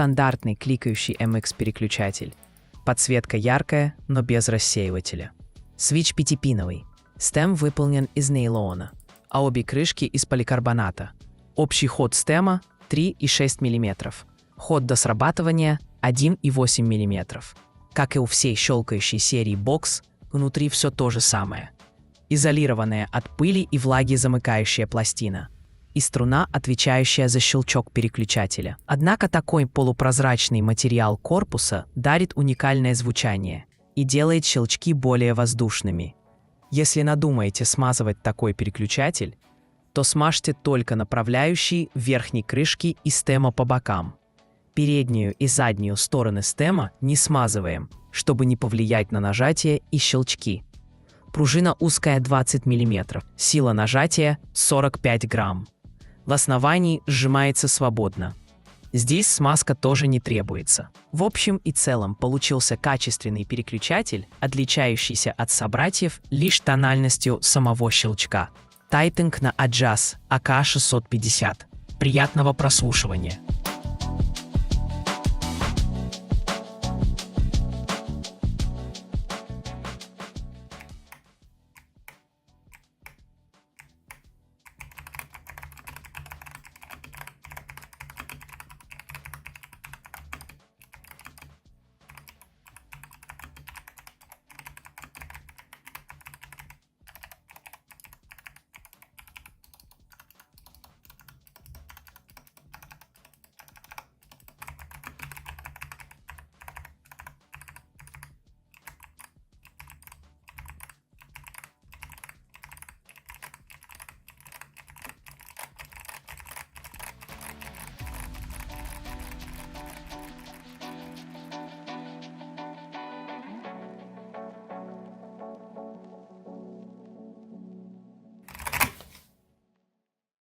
стандартный кликающий MX-переключатель. Подсветка яркая, но без рассеивателя. Свич 5-пиновый. Стем выполнен из нейлона, а обе крышки из поликарбоната. Общий ход стема 3,6 мм. Ход до срабатывания 1,8 мм. Как и у всей щелкающей серии Box, внутри все то же самое. Изолированная от пыли и влаги замыкающая пластина и струна, отвечающая за щелчок переключателя. Однако такой полупрозрачный материал корпуса дарит уникальное звучание и делает щелчки более воздушными. Если надумаете смазывать такой переключатель, то смажьте только направляющие верхней крышки и стема по бокам. Переднюю и заднюю стороны стема не смазываем, чтобы не повлиять на нажатие и щелчки. Пружина узкая 20 мм, сила нажатия 45 грамм. В основании сжимается свободно. Здесь смазка тоже не требуется. В общем и целом получился качественный переключатель, отличающийся от собратьев лишь тональностью самого щелчка. Тайтинг на Adjust AK650. Приятного прослушивания!